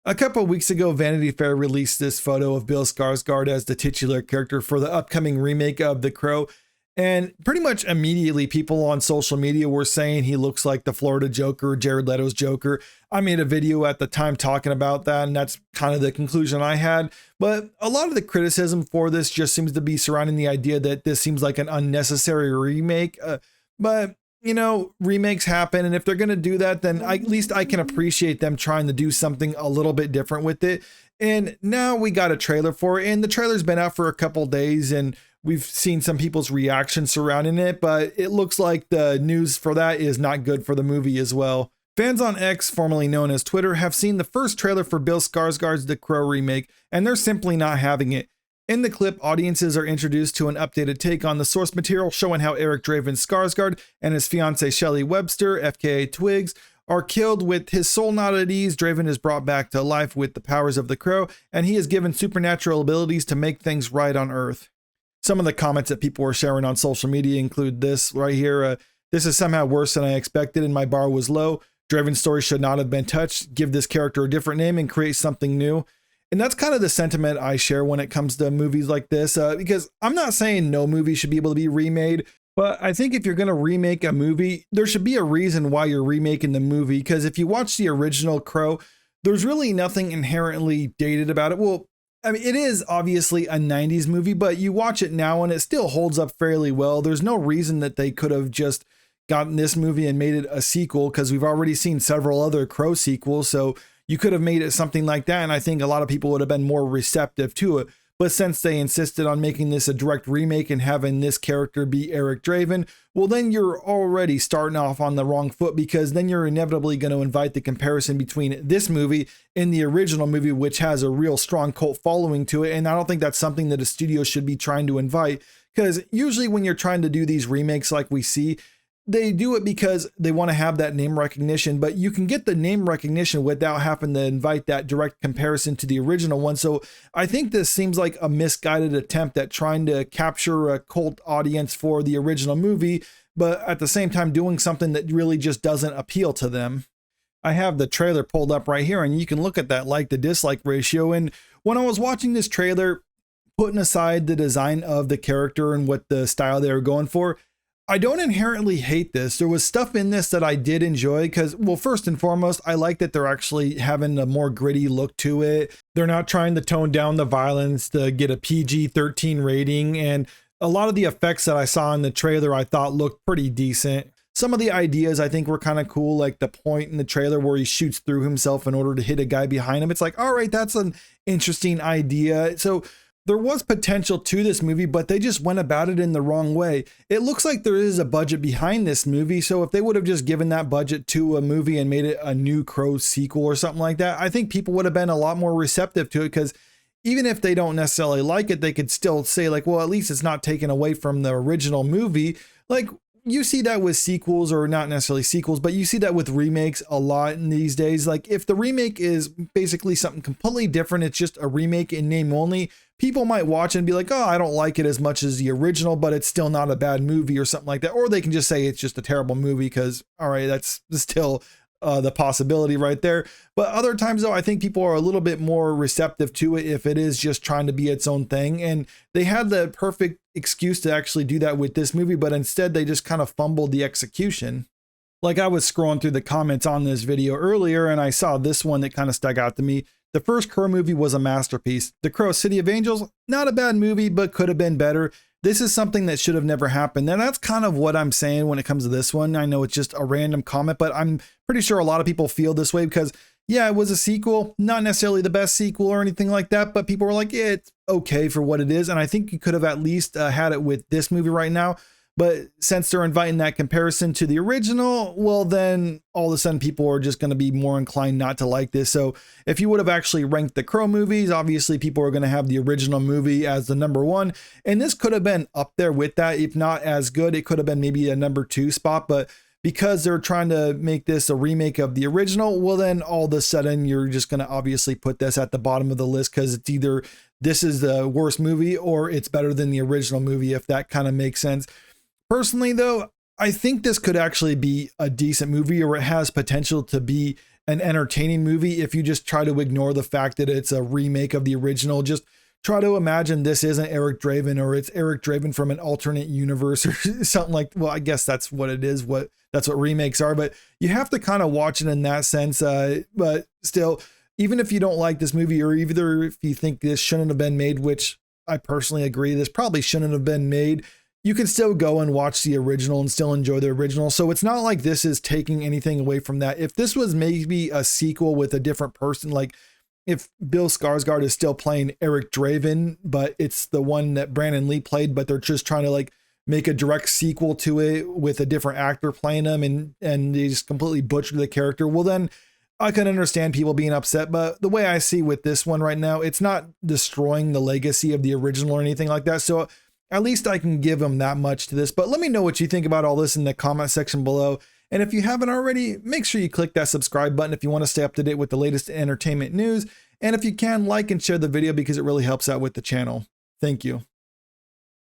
A couple of weeks ago, Vanity Fair released this photo of Bill Skarsgård as the titular character for the upcoming remake of The Crow. And pretty much immediately, people on social media were saying he looks like the Florida Joker, Jared Leto's Joker. I made a video at the time talking about that, and that's kind of the conclusion I had. But a lot of the criticism for this just seems to be surrounding the idea that this seems like an unnecessary remake. But you know, remakes happen, and if they're going to do that, then at least I can appreciate them trying to do something a little bit different with it. And now we got a trailer for it, and the trailer's been out for a couple days, and we've seen some people's reactions surrounding it, but it looks like the news for that is not good for the movie as well. Fans on X, formerly known as Twitter, have seen the first trailer for Bill Skarsgård's The Crow remake, and they're simply not having it. In the clip, audiences are introduced to an updated take on the source material showing how Eric Draven Skarsgard and his fiancée Shelley Webster, FKA Twigs, are killed. With his soul not at ease, Draven is brought back to life with the powers of the Crow, and he is given supernatural abilities to make things right on Earth. Some of the comments that people were sharing on social media include this right here. This is somehow worse than I expected, and my bar was low. Draven's story should not have been touched. Give this character a different name and create something new. And that's kind of the sentiment I share when it comes to movies like this, because I'm not saying no movie should be able to be remade, but I think if you're going to remake a movie, there should be a reason why you're remaking the movie. Because if you watch the original Crow, there's really nothing inherently dated about it. Well, I mean, it is obviously a 90s movie, but you watch it now and it still holds up fairly well. There's no reason that they could have just gotten this movie and made it a sequel, because we've already seen several other Crow sequels. So you could have made it something like that, and I think a lot of people would have been more receptive to it. But since they insisted on making this a direct remake and having this character be Eric Draven, well, then you're already starting off on the wrong foot, because then you're inevitably going to invite the comparison between this movie and the original movie, which has a real strong cult following to it. And I don't think that's something that a studio should be trying to invite, because usually when you're trying to do these remakes like we see, they do it because they want to have that name recognition, but you can get the name recognition without having to invite that direct comparison to the original one. So I think this seems like a misguided attempt at trying to capture a cult audience for the original movie, but at the same time doing something that really just doesn't appeal to them. I have the trailer pulled up right here, and you can look at that like to dislike ratio. And when I was watching this trailer, putting aside the design of the character and what the style they were going for, I don't inherently hate this. There was stuff in this that I did enjoy because, well, first and foremost, I like that they're actually having a more gritty look to it. They're not trying to tone down the violence to get a PG-13 rating. And a lot of the effects that I saw in the trailer, I thought looked pretty decent. Some of the ideas I think were kind of cool, like the point in the trailer where he shoots through himself in order to hit a guy behind him. It's like, all right, that's an interesting idea. So there was potential to this movie, but they just went about it in the wrong way. It looks like there is a budget behind this movie, so if they would have just given that budget to a movie and made it a new Crow sequel or something like that, I think people would have been a lot more receptive to it, because even if they don't necessarily like it, they could still say like, well, at least it's not taken away from the original movie. Like, you see that with sequels, or not necessarily sequels, but you see that with remakes a lot in these days. Like, if the remake is basically something completely different, it's just a remake in name only, people might watch it and be like, oh, I don't like it as much as the original, but it's still not a bad movie or something like that. Or they can just say it's just a terrible movie, because, all right, that's still the possibility right there. But other times, though, I think people are a little bit more receptive to it if it is just trying to be its own thing. And they had the perfect excuse to actually do that with this movie, but instead they just kind of fumbled the execution. Like, I was scrolling through the comments on this video earlier, and I saw this one that kind of stuck out to me. The first Crow movie was a masterpiece. The Crow City of Angels, not a bad movie, but could have been better. This is something that should have never happened. And that's kind of what I'm saying when it comes to this one. I know it's just a random comment, but I'm pretty sure a lot of people feel this way, because yeah, it was a sequel, not necessarily the best sequel or anything like that, but people were like, yeah, it's okay for what it is. And I think you could have at least had it with this movie right now. But since they're inviting that comparison to the original, well, then all of a sudden people are just going to be more inclined not to like this. So if you would have actually ranked the Crow movies, obviously people are going to have the original movie as the number one. And this could have been up there with that. If not as good, it could have been maybe a number 2 spot. But because they're trying to make this a remake of the original, well, then all of a sudden you're just going to obviously put this at the bottom of the list, because it's either this is the worst movie or it's better than the original movie, if that kind of makes sense. Personally, though, I think this could actually be a decent movie, or it has potential to be an entertaining movie if you just try to ignore the fact that it's a remake of the original. Just try to imagine this isn't Eric Draven, or it's Eric Draven from an alternate universe or something like, well, I guess that's what it is. That's what remakes are, but you have to kind of watch it in that sense. But still, even if you don't like this movie, or either if you think this shouldn't have been made, which I personally agree, this probably shouldn't have been made, you can still go and watch the original and still enjoy the original. So it's not like this is taking anything away from that. If this was maybe a sequel with a different person, like if Bill Skarsgård is still playing Eric Draven, but it's the one that Brandon Lee played, but they're just trying to like make a direct sequel to it with a different actor playing him, and they just completely butchered the character, well, then I can understand people being upset. But the way I see with this one right now, it's not destroying the legacy of the original or anything like that. So at least I can give them that much to this. But let me know what you think about all this in the comment section below. And if you haven't already, make sure you click that subscribe button if you want to stay up to date with the latest entertainment news. And if you can, like and share the video because it really helps out with the channel. Thank you.